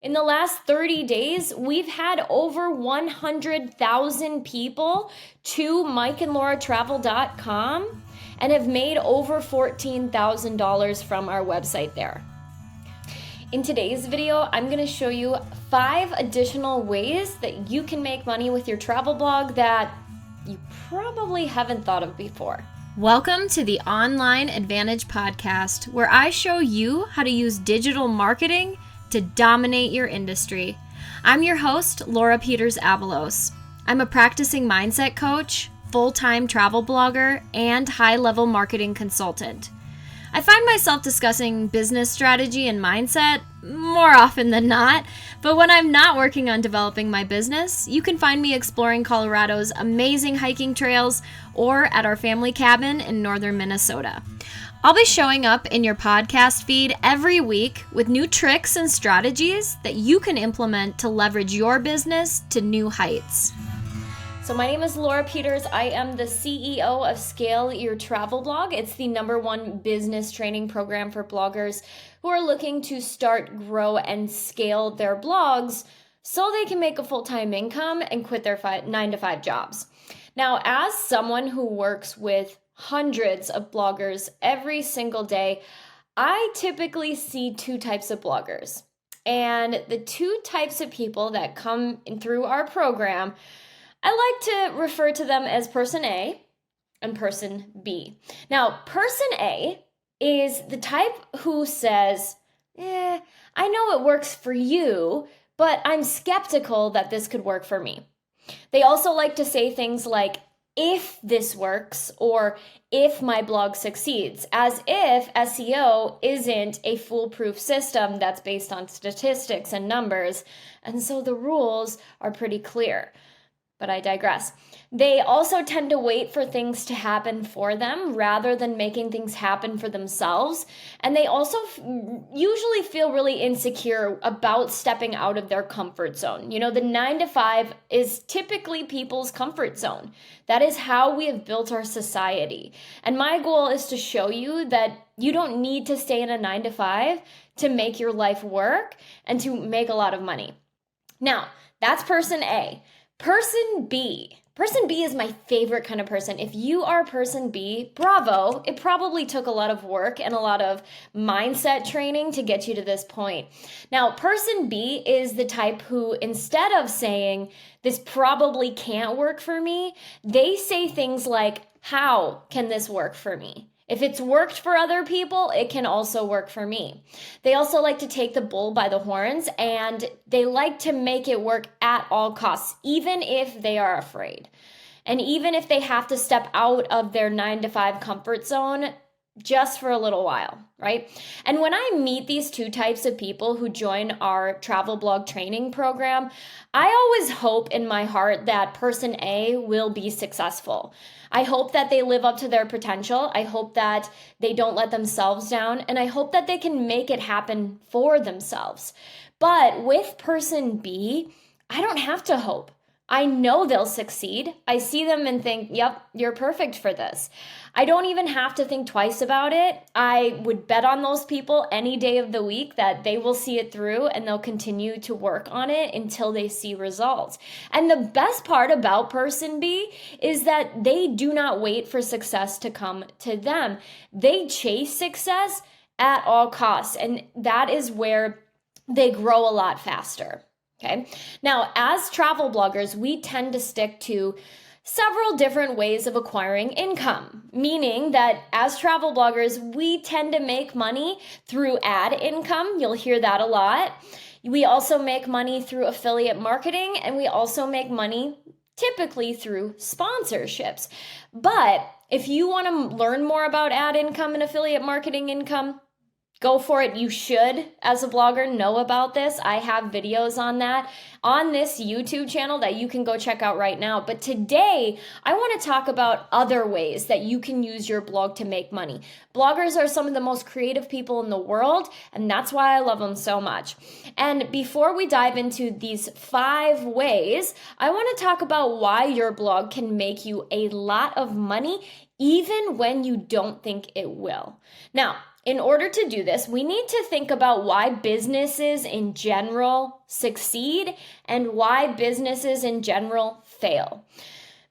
In the last 30 days, we've had over 100,000 people to mikeandlauratravel.com and have made over $14,000 from our website there. In today's video, I'm going to show you 5 additional ways that you can make money with your travel blog that you probably haven't thought of before. Welcome to the Online Advantage podcast, where I show you how to use digital marketing to dominate your industry. I'm your host, Laura Peters-Avalos. I'm a practicing mindset coach, full-time travel blogger, and high-level marketing consultant. I find myself discussing business strategy and mindset more often than not, but when I'm not working on developing my business, you can find me exploring Colorado's amazing hiking trails or at our family cabin in northern Minnesota. I'll be showing up in your podcast feed every week with new tricks and strategies that you can implement to leverage your business to new heights. So my name is Laura Peters. I am the CEO of Scale Your Travel Blog. It's the #1 business training program for bloggers who are looking to start, grow, and scale their blogs so they can make a full-time income and quit their 9-to-5 jobs. Now, as someone who works with hundreds of bloggers every single day, I typically see 2 types of bloggers. And the 2 types of people that come through our program, I like to refer to them as person A and person B. Now, person A is the type who says, I know it works for you, but I'm skeptical that this could work for me. They also like to say things like, if this works, or if my blog succeeds, as if SEO isn't a foolproof system that's based on statistics and numbers, and so the rules are pretty clear. But I digress. They also tend to wait for things to happen for them rather than making things happen for themselves. And they also usually feel really insecure about stepping out of their comfort zone. You know, the 9-to-5 is typically people's comfort zone. That is how we have built our society. And my goal is to show you that you don't need to stay in a 9-to-5 to make your life work and to make a lot of money. Now, that's person A. Person B. Person B is my favorite kind of person. If you are person B, bravo. It probably took a lot of work and a lot of mindset training to get you to this point. Now, person B is the type who, instead of saying, this probably can't work for me, they say things like, how can this work for me? If it's worked for other people, it can also work for me. They also like to take the bull by the horns, and they like to make it work at all costs, even if they are afraid. And even if they have to step out of their 9-to-5 comfort zone just for a little while, right? And when I meet these 2 types of people who join our travel blog training program, I always hope in my heart that person A will be successful. I hope that they live up to their potential. I hope that they don't let themselves down. And I hope that they can make it happen for themselves. But with person B, I don't have to hope. I know they'll succeed. I see them and think, yep, you're perfect for this. I don't even have to think twice about it. I would bet on those people any day of the week that they will see it through and they'll continue to work on it until they see results. And the best part about person B is that they do not wait for success to come to them. They chase success at all costs, and that is where they grow a lot faster. Okay. Now, as travel bloggers, we tend to stick to several different ways of acquiring income, meaning that as travel bloggers, we tend to make money through ad income. You'll hear that a lot. We also make money through affiliate marketing, and we also make money typically through sponsorships. But if you want to learn more about ad income and affiliate marketing income, go for it. You should, as a blogger, know about this. I have videos on that on this YouTube channel that you can go check out right now. But today, I want to talk about other ways that you can use your blog to make money. Bloggers are some of the most creative people in the world, and that's why I love them so much. And before we dive into these 5 ways, I want to talk about why your blog can make you a lot of money even when you don't think it will. Now, in order to do this, we need to think about why businesses in general succeed and why businesses in general fail.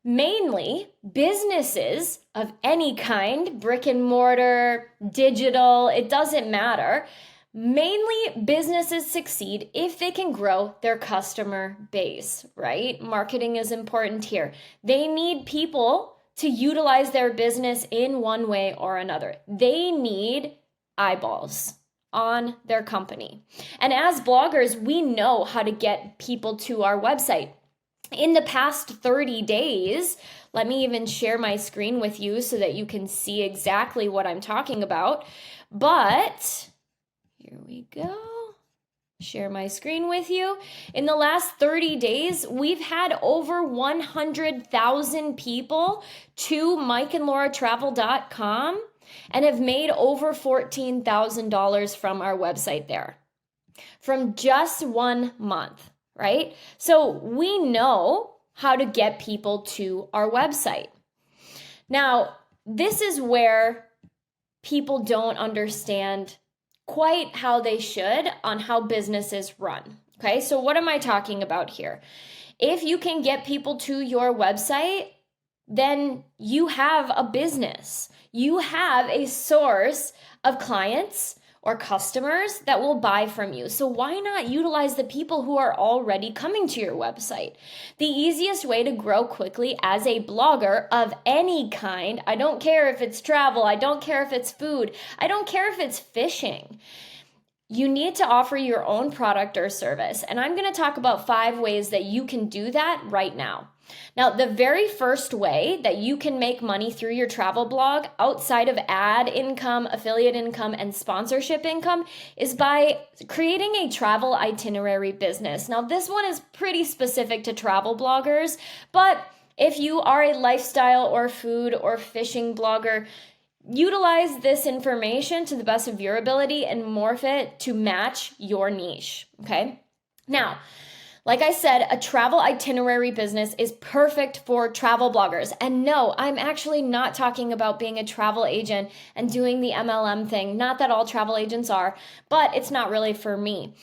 Mainly, businesses of any kind, brick and mortar, digital, it doesn't matter. Mainly, businesses succeed if they can grow their customer base, right? Marketing is important here. They need people to utilize their business in one way or another. They need eyeballs on their company. And as bloggers, we know how to get people to our website. In the past 30 days, let me even share my screen with you so that you can see exactly what I'm talking about. But here we go. Share my screen with you. In the last 30 days, we've had over 100,000 people to mikeandlauratravel.com and have made over $14,000 from our website there from just 1 month. Right? So we know how to get people to our website. Now, this is where people don't understand quite how they should on how businesses run. Okay, so what am I talking about here? If you can get people to your website, then you have a business. You have a source of clients or customers that will buy from you. So why not utilize the people who are already coming to your website? The easiest way to grow quickly as a blogger of any kind, I don't care if it's travel, I don't care if it's food, I don't care if it's fishing. You need to offer your own product or service. And I'm going to talk about 5 ways that you can do that right now. Now, the very first way that you can make money through your travel blog outside of ad income, affiliate income, and sponsorship income is by creating a travel itinerary business. Now, this one is pretty specific to travel bloggers, but if you are a lifestyle or food or fishing blogger, utilize this information to the best of your ability and morph it to match your niche, okay? Now, like I said, a travel itinerary business is perfect for travel bloggers. And no, I'm actually not talking about being a travel agent and doing the MLM thing. Not that all travel agents are, but it's not really for me.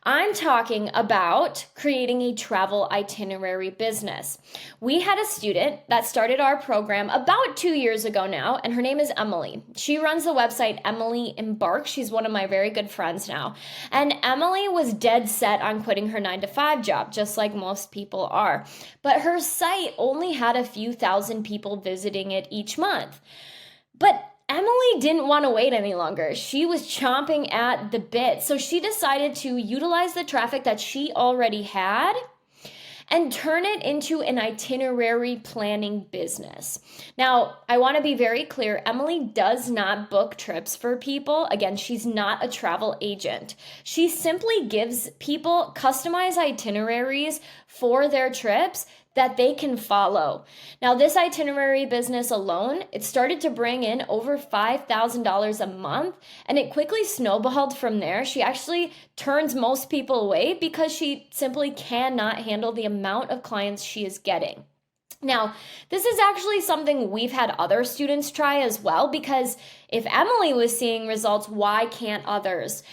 I'm talking about creating a travel itinerary business. We had a student that started our program about 2 years ago now, and her name is Emily. She runs the website Emily Embark. She's one of my very good friends now. And Emily was dead set on quitting her 9-to-5 job, just like most people are. But her site only had a few thousand people visiting it each month. But Emily didn't want to wait any longer. She was chomping at the bit. So she decided to utilize the traffic that she already had and turn it into an itinerary planning business. Now, I want to be very clear. Emily does not book trips for people. Again, she's not a travel agent. She simply gives people customized itineraries for their trips that they can follow. Now, this itinerary business alone, it started to bring in over $5,000 a month, and it quickly snowballed from there. She actually turns most people away because she simply cannot handle the amount of clients she is getting. Now, this is actually something we've had other students try as well, because if Emily was seeing results, why can't others?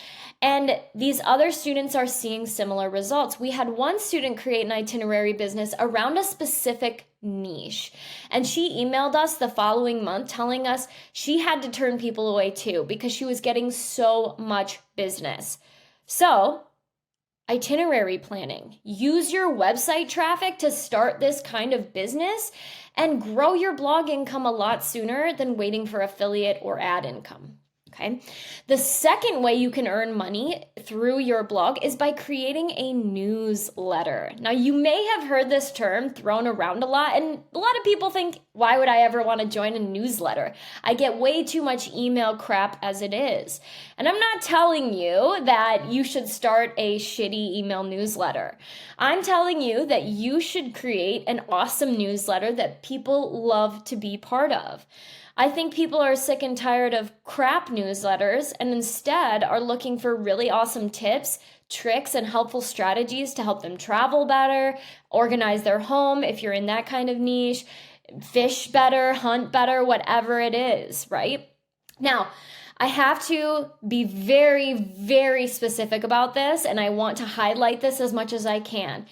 And these other students are seeing similar results. We had one student create an itinerary business around a specific niche. And she emailed us the following month telling us she had to turn people away too because she was getting so much business. So, itinerary planning. Use your website traffic to start this kind of business and grow your blog income a lot sooner than waiting for affiliate or ad income. Okay. The second way you can earn money through your blog is by creating a newsletter. Now, you may have heard this term thrown around a lot, and a lot of people think, why would I ever want to join a newsletter? I get way too much email crap as it is. And I'm not telling you that you should start a shitty email newsletter. I'm telling you that you should create an awesome newsletter that people love to be part of. I think people are sick and tired of crap newsletters and instead are looking for really awesome tips, tricks, and helpful strategies to help them travel better, organize their home if you're in that kind of niche, fish better, hunt better, whatever it is, right? Now, I have to be very, very specific about this, and I want to highlight this as much as I can.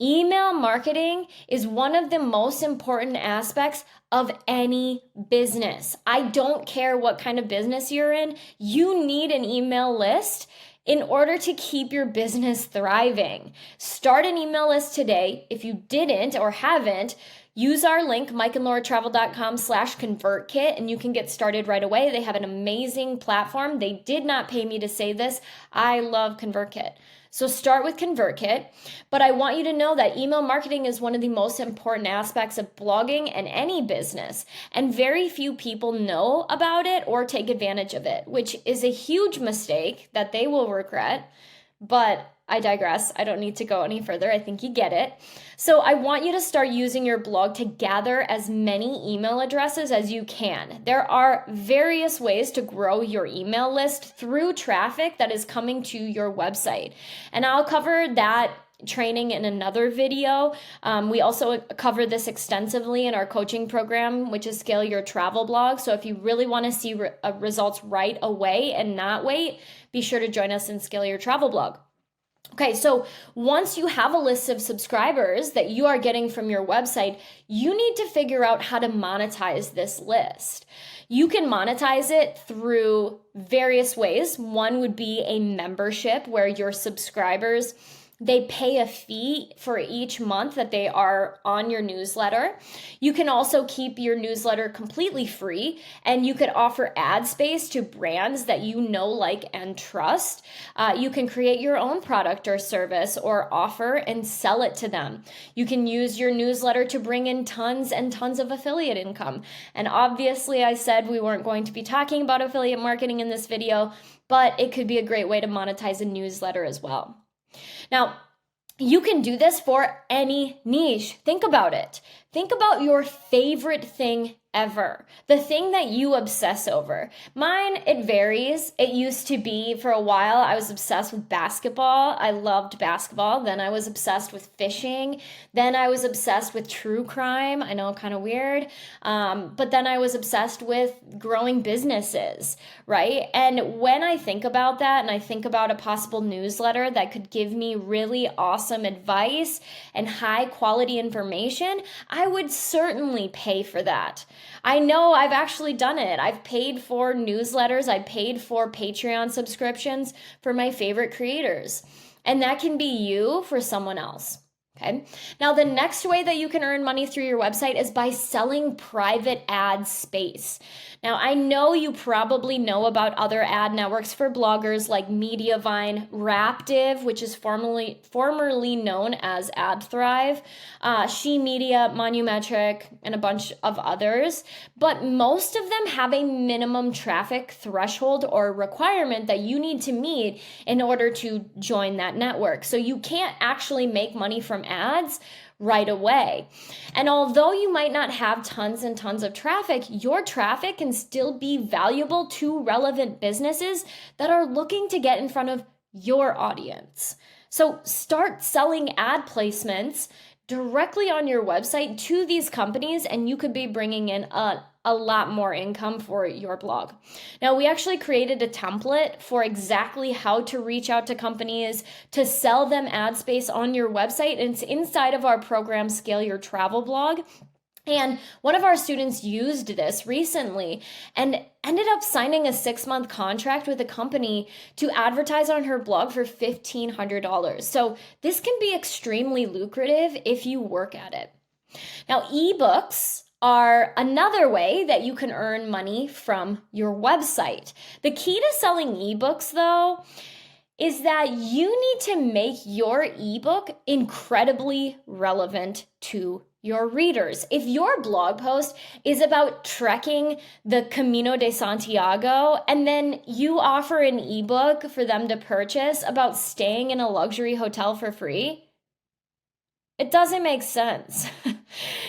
Email marketing is one of the most important aspects of any business. I don't care what kind of business you're in, you need an email list in order to keep your business thriving. Start an email list today. If you didn't or haven't, use our link, mikeandlauratravel.com/convertkit, and you can get started right away. They have an amazing platform. They did not pay me to say this. I love ConvertKit. So start with ConvertKit, but I want you to know that email marketing is one of the most important aspects of blogging and any business, and very few people know about it or take advantage of it, which is a huge mistake that they will regret, but I digress. I don't need to go any further. I think you get it. So I want you to start using your blog to gather as many email addresses as you can. There are various ways to grow your email list through traffic that is coming to your website. And I'll cover that training in another video. We also cover this extensively in our coaching program, which is Scale Your Travel Blog. So if you really want to see results right away and not wait, be sure to join us in Scale Your Travel Blog. Okay, so once you have a list of subscribers that you are getting from your website, you need to figure out how to monetize this list. You can monetize it through various ways. One would be a membership where your subscribers, they pay a fee for each month that they are on your newsletter. You can also keep your newsletter completely free, and you could offer ad space to brands that you know, like, and trust. You can create your own product or service or offer and sell it to them. You can use your newsletter to bring in tons and tons of affiliate income. And obviously, I said we weren't going to be talking about affiliate marketing in this video, but it could be a great way to monetize a newsletter as well. Now, you can do this for any niche. Think about it. Think about your favorite thing ever, the thing that you obsess over. Mine, it varies. It used to be, for a while, I was obsessed with basketball. I loved basketball. Then I was obsessed with fishing. Then I was obsessed with true crime. I know, kind of weird. But then I was obsessed with growing businesses, right? And when I think about that, and I think about a possible newsletter that could give me really awesome advice and high quality information, I would certainly pay for that. I know I've actually done it. I've paid for newsletters. I paid for Patreon subscriptions for my favorite creators. And that can be you for someone else. Okay. Now, the next way that you can earn money through your website is by selling private ad space. Now, I know you probably know about other ad networks for bloggers like Mediavine, Raptive, which is formerly known as AdThrive, She Media, Monumetric, and a bunch of others. But most of them have a minimum traffic threshold or requirement that you need to meet in order to join that network. So you can't actually make money from ads right away. And although you might not have tons and tons of traffic, your traffic can still be valuable to relevant businesses that are looking to get in front of your audience. So start selling ad placements directly on your website to these companies, and you could be bringing in a lot more income for your blog. Now, we actually created a template for exactly how to reach out to companies to sell them ad space on your website. And it's inside of our program, Scale Your Travel Blog. And one of our students used this recently and ended up signing a 6-month contract with a company to advertise on her blog for $1,500. So this can be extremely lucrative if you work at it. Now, eBooks are another way that you can earn money from your website. The key to selling eBooks, though, is that you need to make your ebook incredibly relevant to your readers. If your blog post is about trekking the Camino de Santiago, and then you offer an ebook for them to purchase about staying in a luxury hotel for free, it doesn't make sense.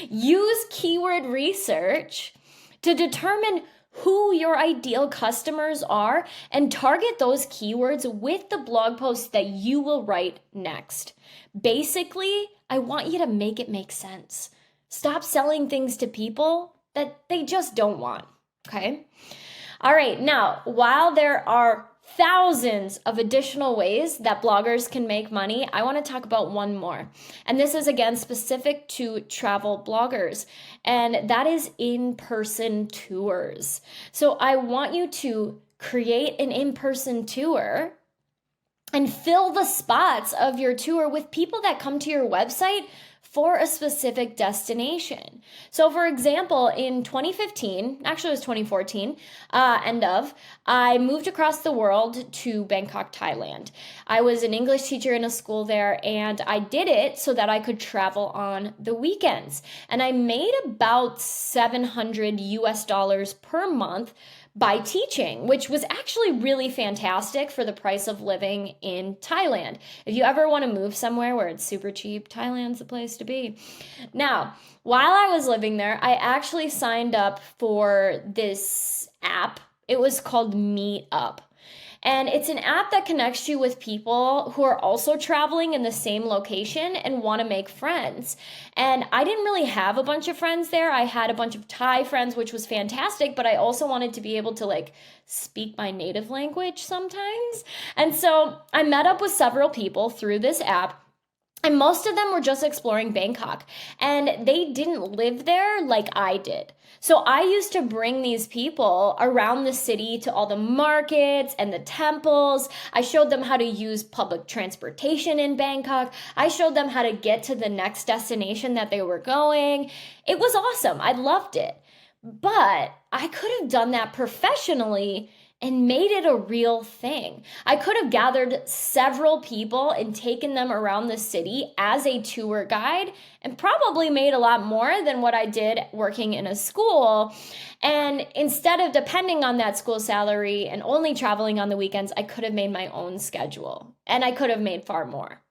Use keyword research to determine who your ideal customers are and target those keywords with the blog post that you will write next. Basically, I want you to make it make sense. Stop selling things to people that they just don't want, okay? All right, now, while there are thousands of additional ways that bloggers can make money, I want to talk about one more. And this is again specific to travel bloggers, and that is in-person tours. So I want you to create an in-person tour and fill the spots of your tour with people that come to your website for a specific destination. So for example, in 2015, actually it was 2014, I moved across the world to Bangkok, Thailand. I was an English teacher in a school there, and I did it so that I could travel on the weekends. And I made about $700 per month by teaching, which was actually really fantastic for the price of living in Thailand. If you ever want to move somewhere where it's super cheap, Thailand's the place to be. Now, while I was living there, I actually signed up for this app. It was called Meetup. And it's an app that connects you with people who are also traveling in the same location and want to make friends. And I didn't really have a bunch of friends there. I had a bunch of Thai friends, which was fantastic, but I also wanted to be able to speak my native language sometimes. And so I met up with several people through this app. And most of them were just exploring Bangkok, and they didn't live there like I did. So I used to bring these people around the city to all the markets and the temples. I showed them how to use public transportation in Bangkok. I showed them how to get to the next destination that they were going. It was awesome. I loved it. But I could have done that professionally and made it a real thing. I could have gathered several people and taken them around the city as a tour guide and probably made a lot more than what I did working in a school. And instead of depending on that school salary and only traveling on the weekends, I could have made my own schedule, and I could have made far more.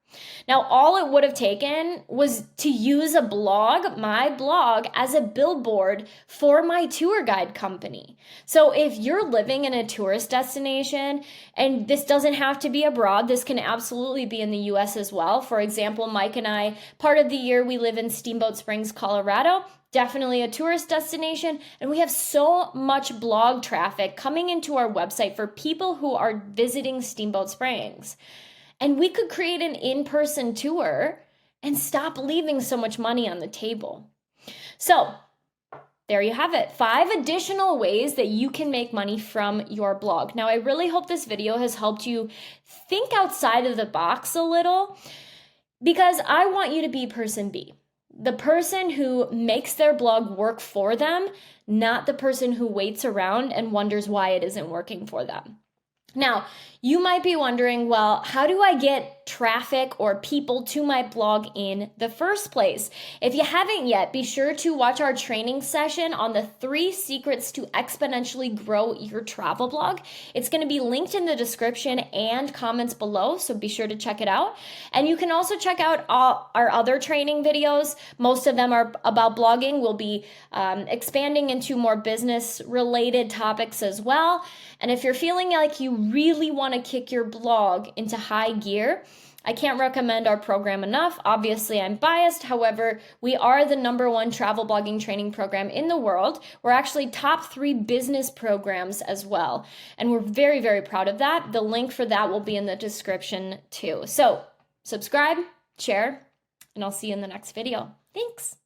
Now, all it would have taken was to use a blog, my blog, as a billboard for my tour guide company. So if you're living in a tourist destination, and this doesn't have to be abroad, this can absolutely be in the US as well. For example, Mike and I, part of the year we live in Steamboat Springs, Colorado. Definitely a tourist destination, and we have so much blog traffic coming into our website for people who are visiting Steamboat Springs. And we could create an in-person tour and stop leaving so much money on the table. So there you have it. 5 additional ways that you can make money from your blog. Now, I really hope this video has helped you think outside of the box a little, because I want you to be person B. The person who makes their blog work for them, not the person who waits around and wonders why it isn't working for them. Now, you might be wondering, well, how do I get traffic or people to my blog in the first place? If you haven't yet, be sure to watch our training session on the 3 secrets to exponentially grow your travel blog. It's going to be linked in the description and comments below, so be sure to check it out. And you can also check out all our other training videos. Most of them are about blogging. We'll be expanding into more business-related topics as well. And if you're feeling like you really want to kick your blog into high gear, I can't recommend our program enough. Obviously, I'm biased. However, we are the #1 travel blogging training program in the world. We're actually top 3 business programs as well. And we're very, very proud of that. The link for that will be in the description too. So subscribe, share, and I'll see you in the next video. Thanks.